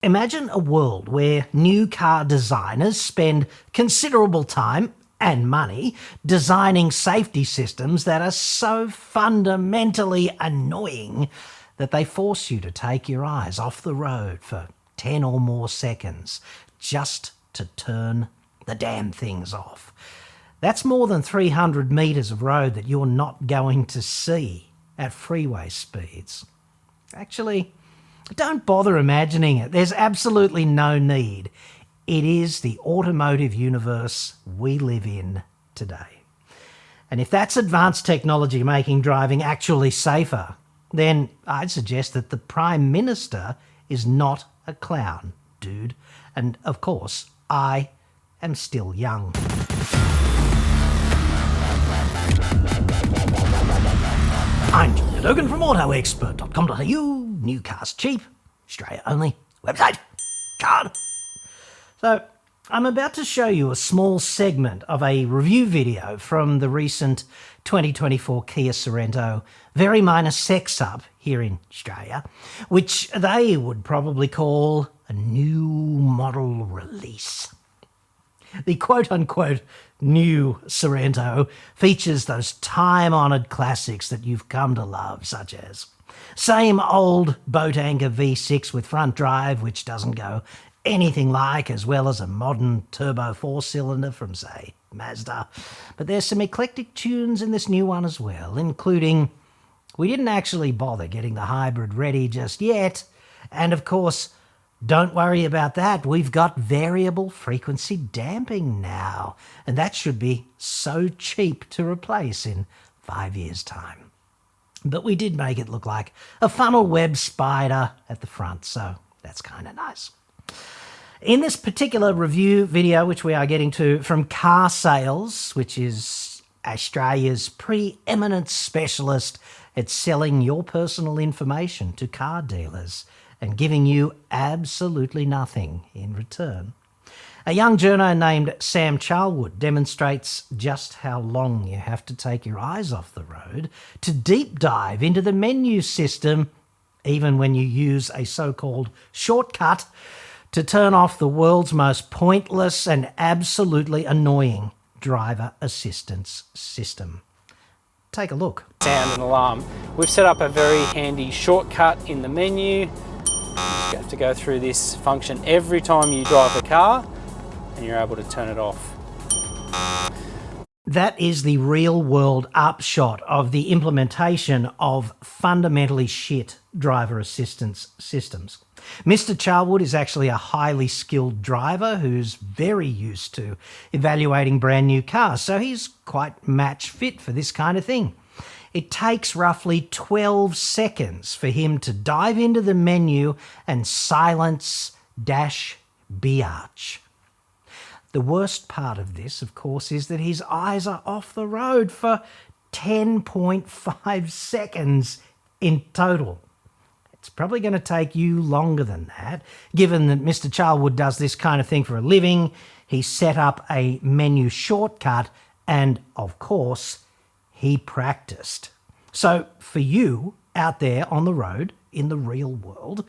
Imagine a world where new car designers spend considerable time and money designing safety systems that are so fundamentally annoying that they force you to take your eyes off the road for 10 or more seconds just to turn the damn things off. That's more than 300 metres of road that you're not going to see at freeway speeds. Actually, don't bother imagining it. There's absolutely no need. It is the automotive universe we live in today. And if that's advanced technology making driving actually safer, then I'd suggest that the Prime Minister is not a clown, dude. And of course, I am still young. I'm John Cadogan from AutoExpert.com.au. New cars cheap, Australia only, website, card. So, I'm about to show you a small segment of a review video from the recent 2024 Kia Sorento very minor sex-up here in Australia, which they would probably call a new model release. The quote-unquote new Sorento features those time-honoured classics that you've come to love, such as same old boat anchor V6 with front drive, which doesn't go anything like as well as a modern turbo four-cylinder from, say, Mazda. But there's some eclectic tunes in this new one as well, including we didn't actually bother getting the hybrid ready just yet, and of course, don't worry about that, we've got variable frequency damping now, and that should be so cheap to replace in 5 years' time. But we did make it look like a funnel web spider at the front, so that's kind of nice. In this particular review video, which we are getting to from Car Sales, which is Australia's preeminent specialist at selling your personal information to car dealers and giving you absolutely nothing in return, a young journo named Sam Charlwood demonstrates just how long you have to take your eyes off the road to deep dive into the menu system, even when you use a so-called shortcut to turn off the world's most pointless and absolutely annoying driver assistance system. Take a look. Sound and alarm. We've set up a very handy shortcut in the menu. You have to go through this function every time you drive a car and you're able to turn it off. That is the real-world upshot of the implementation of fundamentally shit driver assistance systems. Mr. Charlwood is actually a highly skilled driver who's very used to evaluating brand new cars, so he's quite match fit for this kind of thing. It takes roughly 12 seconds for him to dive into the menu and silence dash biatch. The worst part of this, of course, is that his eyes are off the road for 10.5 seconds in total. It's probably going to take you longer than that, given that Mr. Charlwood does this kind of thing for a living. He set up a menu shortcut and, of course, he practiced. So for you out there on the road, in the real world,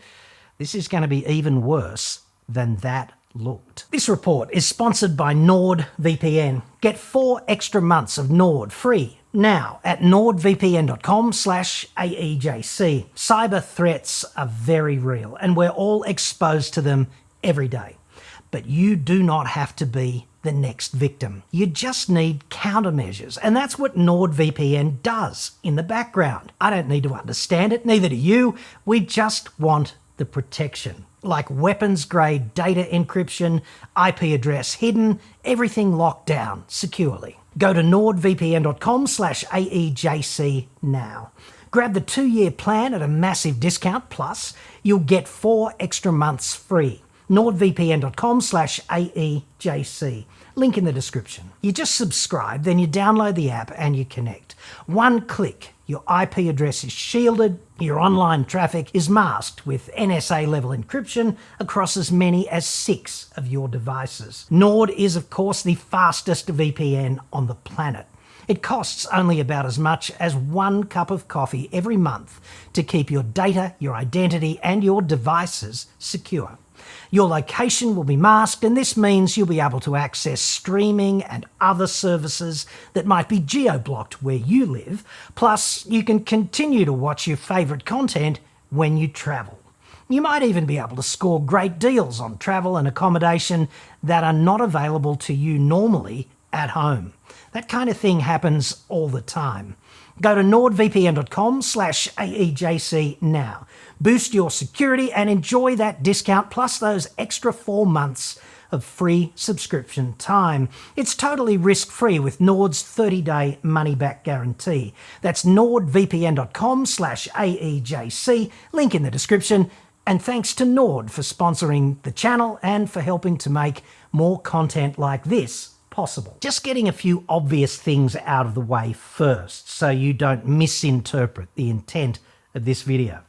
this is going to be even worse than that looked. This report is sponsored by NordVPN. Get 4 extra months of Nord free now at nordvpn.com/AEJC. Cyber threats are very real and we're all exposed to them every day. But you do not have to be the next victim. You just need countermeasures, and that's what NordVPN does in the background. I don't need to understand it, neither do you. We just want the protection, like weapons-grade data encryption, IP address hidden, everything locked down securely. Go to nordvpn.com/AEJC now. Grab the 2-year plan at a massive discount, plus you'll get 4 extra months free. nordvpn.com/AEJC. Link in the description. You just subscribe, then you download the app and you connect. One click, your IP address is shielded, your online traffic is masked with NSA level encryption across as many as 6 of your devices. Nord is, of course, the fastest VPN on the planet. It costs only about as much as 1 cup of coffee every month to keep your data, your identity, and your devices secure. Your location will be masked, and this means you'll be able to access streaming and other services that might be geo-blocked where you live. Plus, you can continue to watch your favourite content when you travel. You might even be able to score great deals on travel and accommodation that are not available to you normally at home. That kind of thing happens all the time. Go to nordvpn.com/AEJC now. Boost your security and enjoy that discount plus those extra 4 months of free subscription time. It's totally risk-free with Nord's 30-day money-back guarantee. That's nordvpn.com/AEJC, link in the description. And thanks to Nord for sponsoring the channel and for helping to make more content like this possible. Just getting a few obvious things out of the way first so you don't misinterpret the intent of this video.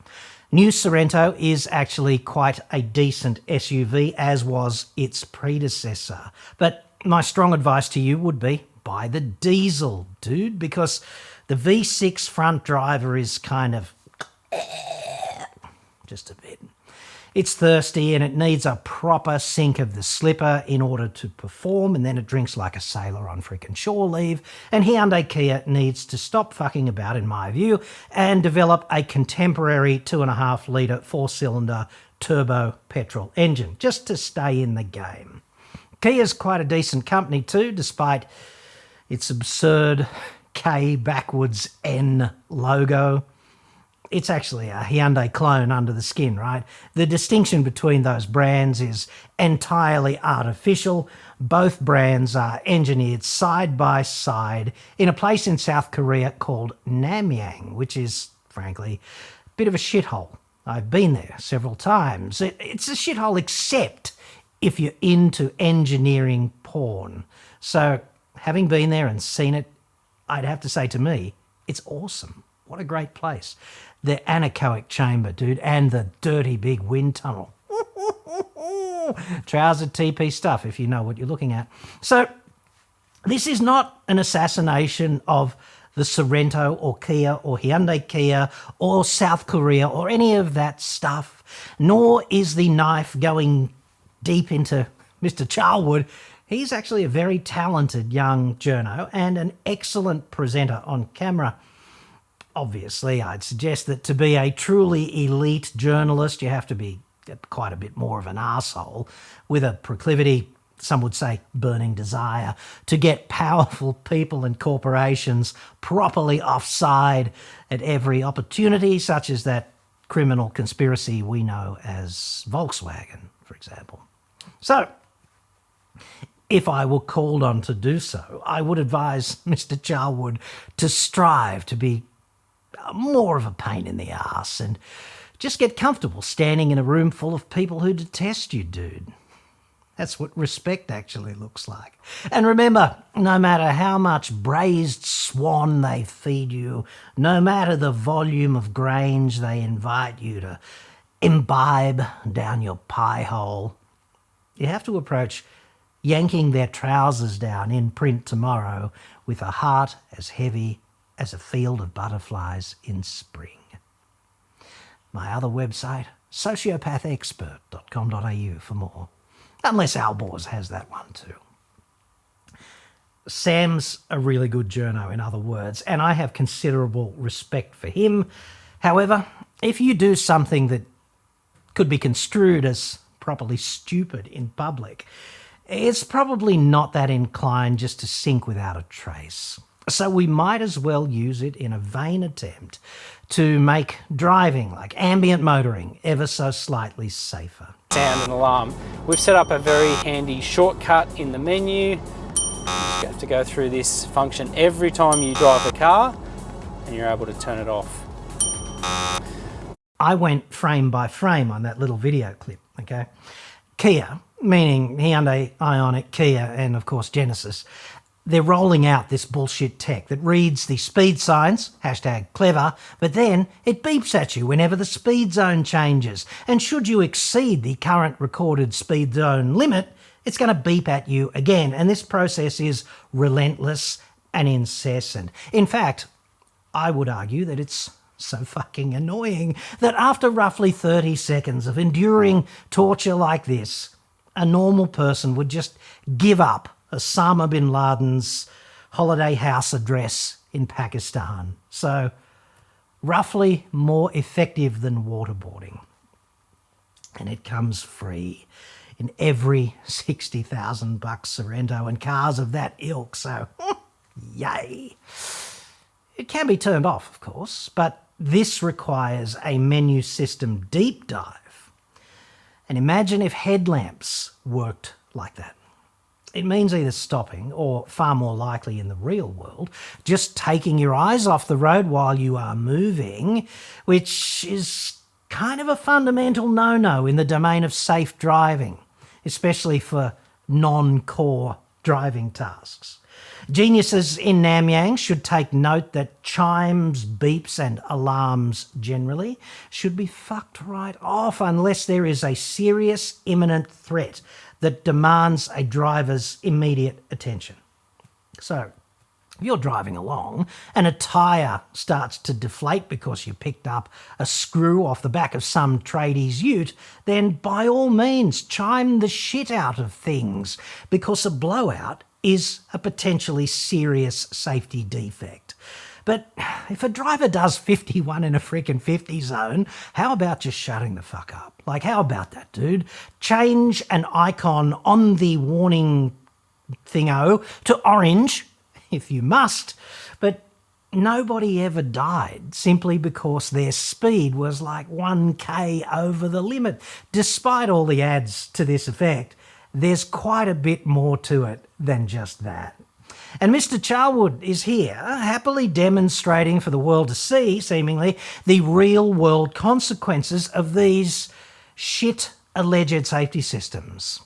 New Sorento is actually quite a decent SUV, as was its predecessor. But my strong advice to you would be buy the diesel, dude, because the V6 front driver is kind of just a bit. It's thirsty and it needs a proper sink of the slipper in order to perform, and then it drinks like a sailor on freaking shore leave. And Hyundai Kia needs to stop fucking about, in my view, and develop a contemporary 2.5 litre 4-cylinder turbo petrol engine just to stay in the game. Kia's quite a decent company too, despite its absurd K backwards N logo. It's actually a Hyundai clone under the skin, right? The distinction between those brands is entirely artificial. Both brands are engineered side by side in a place in South Korea called Namyang, which is, frankly, a bit of a shithole. I've been there several times. It's a shithole except if you're into engineering porn. So, having been there and seen it, I'd have to say to me, it's awesome. What a great place. The anechoic chamber, dude, and the dirty big wind tunnel. Trouser TP stuff, if you know what you're looking at. So, this is not an assassination of the Sorento or Kia or Hyundai Kia or South Korea or any of that stuff, nor is the knife going deep into Mr. Charwood. He's actually a very talented young journo and an excellent presenter on camera. Obviously, I'd suggest that to be a truly elite journalist, you have to be quite a bit more of an arsehole with a proclivity, some would say burning desire, to get powerful people and corporations properly offside at every opportunity, such as that criminal conspiracy we know as Volkswagen, for example. So, if I were called on to do so, I would advise Mr. Charwood to strive to be more of a pain in the ass and just get comfortable standing in a room full of people who detest you, dude. That's what respect actually looks like. And remember, no matter how much braised swan they feed you, no matter the volume of grange they invite you to imbibe down your pie hole, you have to approach yanking their trousers down in print tomorrow with a heart as heavy as a field of butterflies in spring. My other website, sociopathexpert.com.au for more. Unless Alborz has that one too. Sam's a really good journo, in other words, and I have considerable respect for him. However, if you do something that could be construed as properly stupid in public, it's probably not that inclined just to sink without a trace. So we might as well use it in a vain attempt to make driving, like ambient motoring, ever so slightly safer. Sound and alarm. We've set up a very handy shortcut in the menu. You just have to go through this function every time you drive a car and you're able to turn it off. I went frame by frame on that little video clip, okay? Kia, meaning Hyundai, Ioniq, Kia, and of course Genesis, they're rolling out this bullshit tech that reads the speed signs, #clever, but then it beeps at you whenever the speed zone changes. And should you exceed the current recorded speed zone limit, it's going to beep at you again. And this process is relentless and incessant. In fact, I would argue that it's so fucking annoying that after roughly 30 seconds of enduring torture like this, a normal person would just give up Osama bin Laden's holiday house address in Pakistan. So, roughly more effective than waterboarding. And it comes free in every $60,000 Sorento and cars of that ilk, so yay. It can be turned off, of course, but this requires a menu system deep dive. And imagine if headlamps worked like that. It means either stopping, or far more likely in the real world, just taking your eyes off the road while you are moving, which is kind of a fundamental no-no in the domain of safe driving, especially for non-core driving tasks. Geniuses in Namyang should take note that chimes, beeps and alarms generally should be fucked right off unless there is a serious imminent threat that demands a driver's immediate attention. So, if you're driving along and a tyre starts to deflate because you picked up a screw off the back of some tradie's ute, then by all means chime the shit out of things, because a blowout is a potentially serious safety defect. But if a driver does 51 in a freaking 50 zone, how about just shutting the fuck up? Like, how about that, dude? Change an icon on the warning thingo to orange, if you must, but nobody ever died simply because their speed was like 1k over the limit. Despite all the ads to this effect, there's quite a bit more to it than just that. And Mr. Charwood is here, happily demonstrating for the world to see, seemingly, the real-world consequences of these shit alleged safety systems.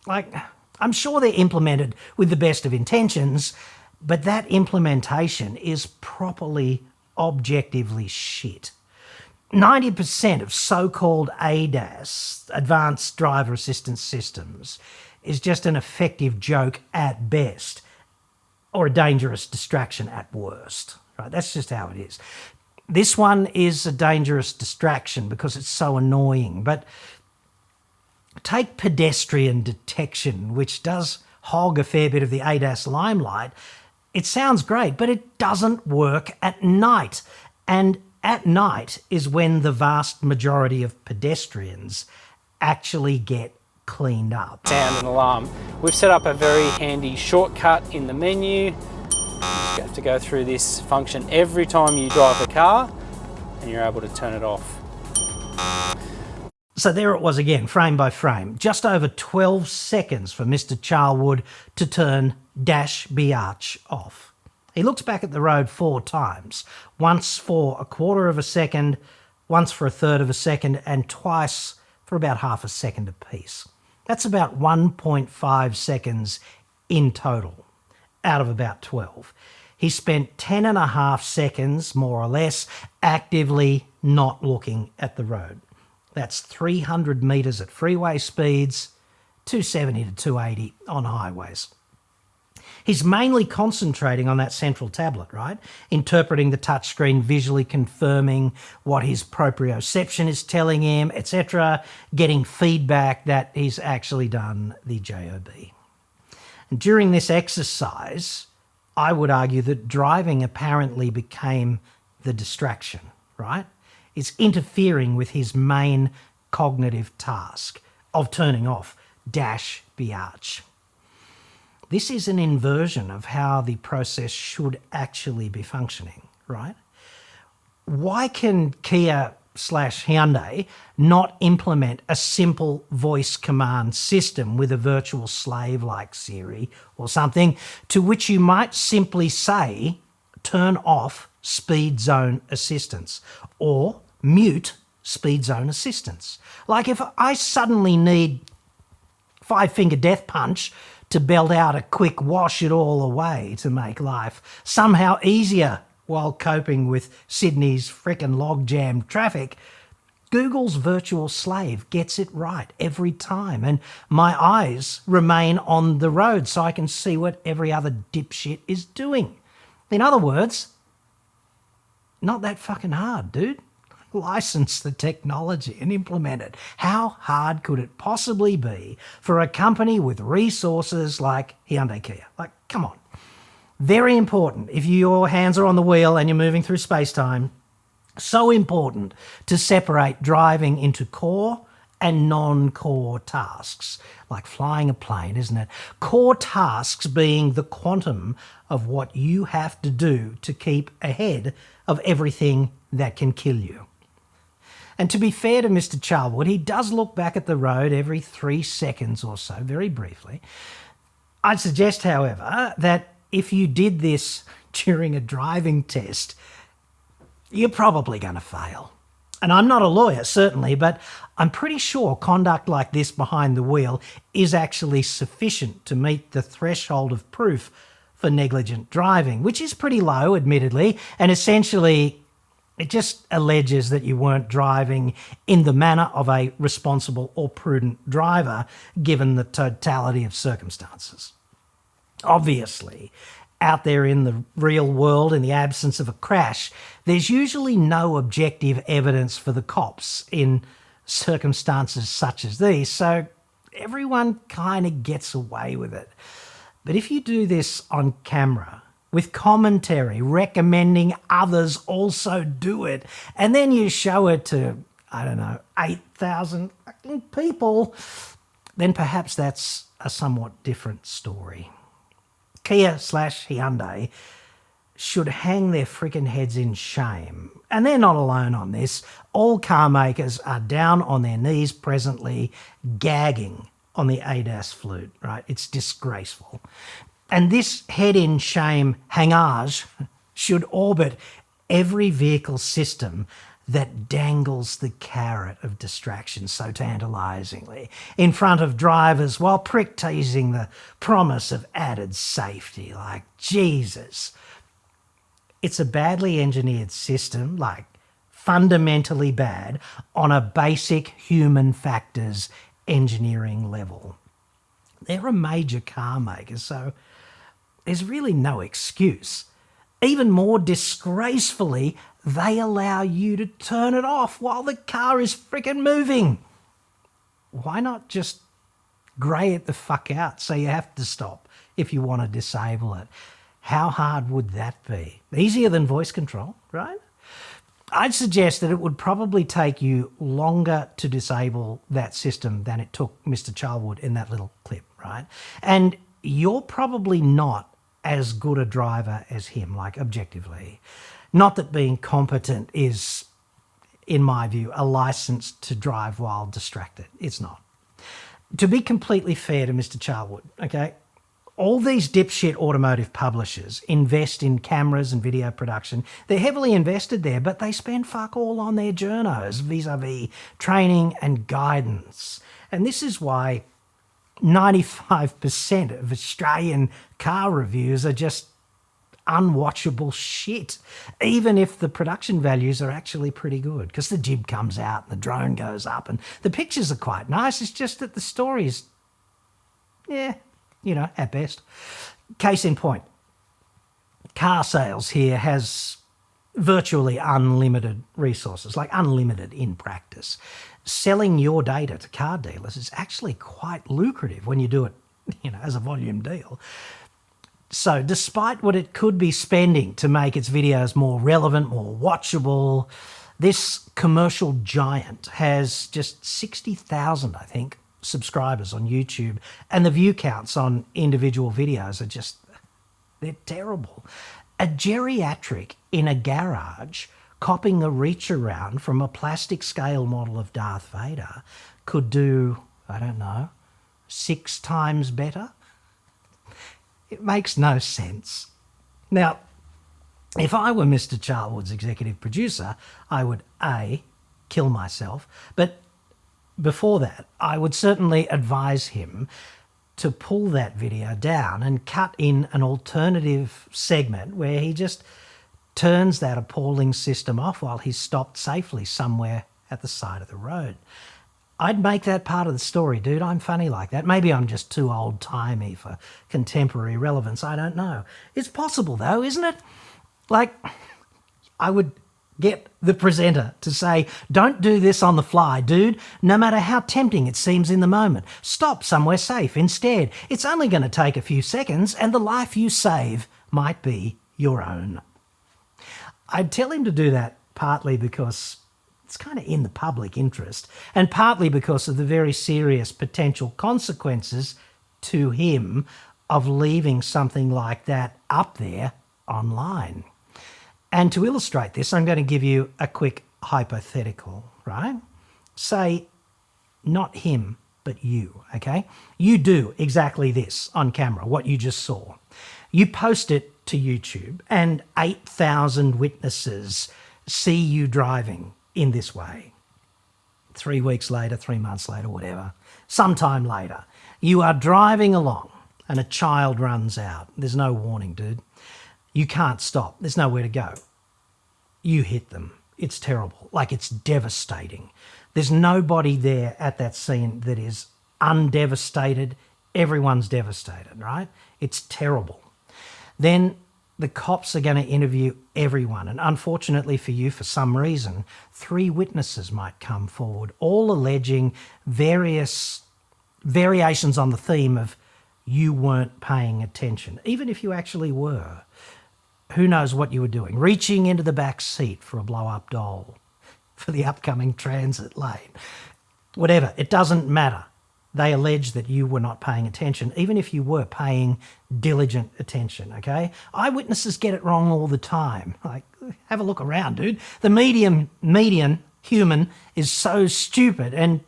Like, I'm sure they're implemented with the best of intentions, but that implementation is properly, objectively shit. 90% of so-called ADAS, Advanced Driver Assistance Systems, is just an effective joke at best, or a dangerous distraction at worst. Right? That's just how it is. This one is a dangerous distraction because it's so annoying, but take pedestrian detection, which does hog a fair bit of the ADAS limelight. It sounds great, but it doesn't work at night. And at night is when the vast majority of pedestrians actually get cleaned up. Sound and alarm. We've set up a very handy shortcut in the menu. You just have to go through this function every time you drive a car, and you're able to turn it off. So there it was again, frame by frame. Just over 12 seconds for Mr. Charwood to turn dash biatch off. He looks back at the road 4 times, once for a quarter of a second, once for a third of a second, and twice for about half a second apiece. That's about 1.5 seconds in total, out of about 12. He spent 10.5 seconds, more or less, actively not looking at the road. That's 300 metres at freeway speeds, 270 to 280 on highways. He's mainly concentrating on that central tablet, right? Interpreting the touchscreen, visually confirming what his proprioception is telling him, etc., getting feedback that he's actually done the job. And during this exercise, I would argue that driving apparently became the distraction, right? It's interfering with his main cognitive task of turning off dash biatch. This is an inversion of how the process should actually be functioning, right? Why can Kia/Hyundai not implement a simple voice command system with a virtual slave like Siri or something, to which you might simply say, turn off speed zone assistance or mute speed zone assistance? Like if I suddenly need 5-finger death punch to belt out a quick wash it all away to make life somehow easier while coping with Sydney's frickin' log-jammed traffic, Google's virtual slave gets it right every time, and my eyes remain on the road so I can see what every other dipshit is doing. In other words, Not that fucking hard, dude. License the technology and implement it. How hard could it possibly be for a company with resources like Hyundai Kia? Like, come on. Very important if your hands are on the wheel and you're moving through space-time. So important to separate driving into core and non-core tasks, like flying a plane, isn't it? Core tasks being the quantum of what you have to do to keep ahead of everything that can kill you. And to be fair to Mr. Charlwood, he does look back at the road every 3 seconds or so, very briefly. I'd suggest, however, that if you did this during a driving test, you're probably going to fail. And I'm not a lawyer, certainly, but I'm pretty sure conduct like this behind the wheel is actually sufficient to meet the threshold of proof for negligent driving, which is pretty low, admittedly, and essentially it just alleges that you weren't driving in the manner of a responsible or prudent driver, given the totality of circumstances. Obviously, out there in the real world, in the absence of a crash, there's usually no objective evidence for the cops in circumstances such as these, so everyone kind of gets away with it. But if you do this on camera, with commentary recommending others also do it, and then you show it to, 8,000 fucking people, then perhaps that's a somewhat different story. Kia/Hyundai should hang their freaking heads in shame. And they're not alone on this. All car makers are down on their knees presently, gagging on the ADAS flute, right? It's disgraceful. And this head-in shame hangage should orbit every vehicle system that dangles the carrot of distraction so tantalisingly in front of drivers while prick-teasing the promise of added safety. Like, Jesus. It's a badly engineered system, like fundamentally bad, on a basic human factors engineering level. They're a major car maker, so there's really no excuse. Even more disgracefully, they allow you to turn it off while the car is freaking moving. Why not just grey it the fuck out so you have to stop if you want to disable it? How hard would that be? Easier than voice control, right? I'd suggest that it would probably take you longer to disable that system than it took Mr. Charlwood in that little clip, right? And you're probably not as good a driver as him, like objectively. Not that being competent is, in my view, a license to drive while distracted. It's not. To be completely fair to Mr. Charlwood, okay, all these dipshit automotive publishers invest in cameras and video production. They're heavily invested there, but they spend fuck all on their journos vis-a-vis training and guidance. And this is why 95% of Australian car reviews are just unwatchable shit, even if the production values are actually pretty good, because the jib comes out and the drone goes up and the pictures are quite nice. It's just that the story's, at best. Case in point, car sales here has virtually unlimited resources, like unlimited in practice. Selling your data to car dealers is actually quite lucrative when you do it, as a volume deal. So despite what it could be spending to make its videos more relevant, more watchable, this commercial giant has just 60,000, I think, subscribers on YouTube, and the view counts on individual videos are they're terrible. A geriatric in a garage copying a reach around from a plastic scale model of Darth Vader could do, 6 times better. It makes no sense. Now, if I were Mr. Charlwood's executive producer, I would A, kill myself, but before that, I would certainly advise him to pull that video down and cut in an alternative segment where he just turns that appalling system off while he's stopped safely somewhere at the side of the road. I'd make that part of the story, dude. I'm funny like that. Maybe I'm just too old-timey for contemporary relevance. I don't know. It's possible, though, isn't it? Like, I would Get the presenter to say, don't do this on the fly, dude, no matter how tempting it seems in the moment. Stop somewhere safe instead. It's only going to take a few seconds and the life you save might be your own. I'd tell him to do that partly because it's kind of in the public interest and partly because of the very serious potential consequences to him of leaving something like that up there online. And to illustrate this, I'm going to give you a quick hypothetical, right? Say, not him, but you, okay? You do exactly this on camera, what you just saw. You post it to YouTube and 8,000 witnesses see you driving in this way. 3 weeks later, 3 months later, whatever, sometime later, you are driving along and a child runs out. There's no warning, dude. You can't stop. There's nowhere to go. You hit them. It's terrible. Like, it's devastating. There's nobody there at that scene that is undevastated. Everyone's devastated, right? It's terrible. Then the cops are going to interview everyone. And unfortunately for you, for some reason, 3 witnesses might come forward, all alleging various variations on the theme of you weren't paying attention, even if you actually were. Who knows what you were doing? Reaching into the back seat for a blow-up doll for the upcoming transit lane. Whatever, it doesn't matter. They allege that you were not paying attention, even if you were paying diligent attention, okay? Eyewitnesses get it wrong all the time. Like, have a look around, dude. The median human is so stupid, and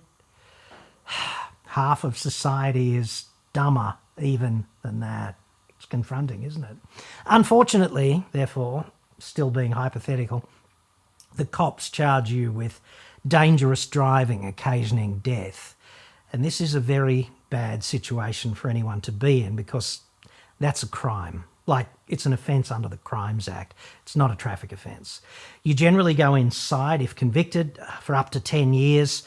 half of society is dumber even than that. It's confronting, isn't it? Unfortunately, therefore, still being hypothetical, the cops charge you with dangerous driving occasioning death. And this is a very bad situation for anyone to be in because that's a crime. Like, it's an offence under the Crimes Act. It's not a traffic offence. You generally go inside if convicted for up to 10 years.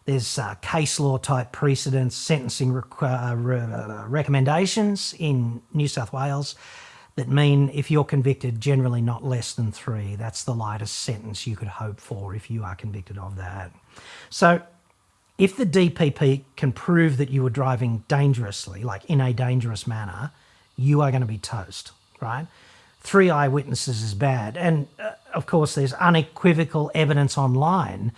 There's case law type precedents, sentencing recommendations in New South Wales that mean if you're convicted, generally not less than 3. That's the lightest sentence you could hope for if you are convicted of that. So if the DPP can prove that you were driving dangerously, like in a dangerous manner, you are going to be toast, right? 3 eyewitnesses is bad. And of course, there's unequivocal evidence online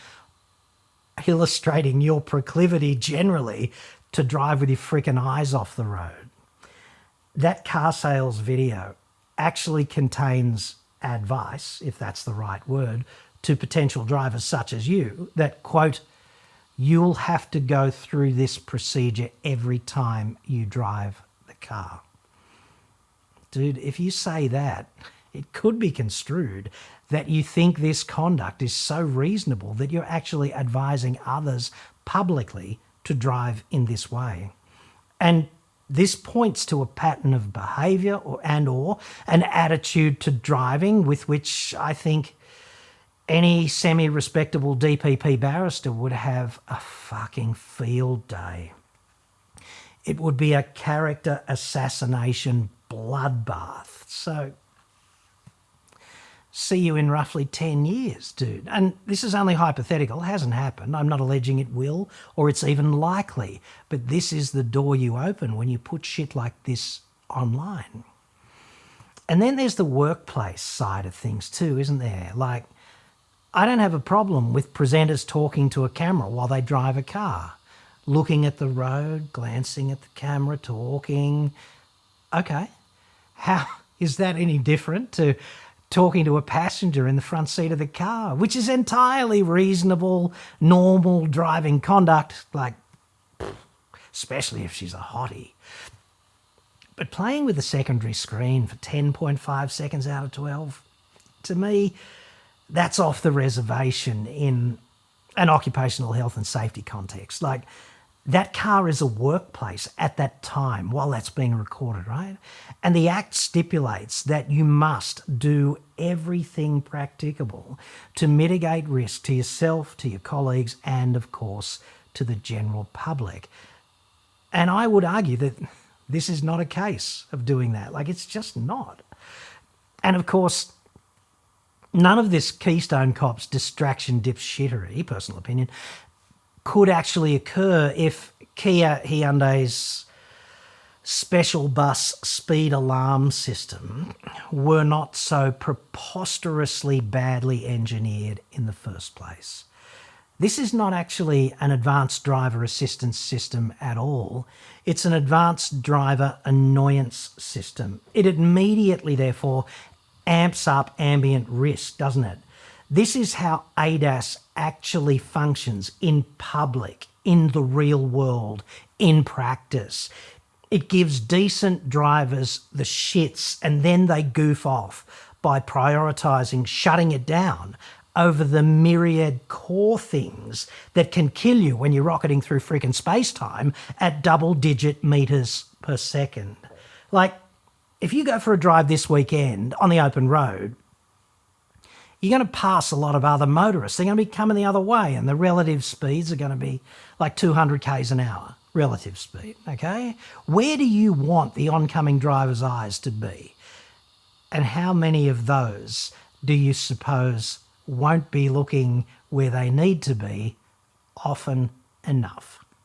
illustrating your proclivity generally to drive with your freaking eyes off the road. That car sales video actually contains advice, if that's the right word, to potential drivers such as you that, quote, you'll have to go through this procedure every time you drive the car. Dude, if you say that, it could be construed that you think this conduct is so reasonable that you're actually advising others publicly to drive in this way. And this points to a pattern of behaviour or an attitude to driving with which I think any semi-respectable DPP barrister would have a fucking field day. It would be a character assassination bloodbath. So, see you in roughly 10 years, dude. And this is only hypothetical, it hasn't happened. I'm not alleging it will or it's even likely. But this is the door you open when you put shit like this online. And then there's the workplace side of things too, isn't there? Like, I don't have a problem with presenters talking to a camera while they drive a car, looking at the road, glancing at the camera, talking. Okay, how is that any different to talking to a passenger in the front seat of the car, which is entirely reasonable, normal driving conduct, like, especially if she's a hottie. But playing with the secondary screen for 10.5 seconds out of 12, to me, that's off the reservation in an occupational health and safety context. Like, that car is a workplace at that time while that's being recorded, right? And the Act stipulates that you must do everything practicable to mitigate risk to yourself, to your colleagues, and of course, to the general public. And I would argue that this is not a case of doing that. Like, it's just not. And of course, None of this Keystone Cops distraction dipshittery, personal opinion, could actually occur if Kia Hyundai's special bus speed alarm system were not so preposterously badly engineered in the first place. This is not actually an advanced driver assistance system at all. It's an advanced driver annoyance system. It immediately, therefore, amps up ambient risk, doesn't it? This is how ADAS actually functions in public, in the real world, in practice. It gives decent drivers the shits and then they goof off by prioritising shutting it down over the myriad core things that can kill you when you're rocketing through freaking space-time at double-digit meters per second. Like, if you go for a drive this weekend on the open road, you're going to pass a lot of other motorists. They're going to be coming the other way and the relative speeds are going to be like 200 k's an hour, relative speed, okay? Where do you want the oncoming driver's eyes to be? And how many of those do you suppose won't be looking where they need to be often enough?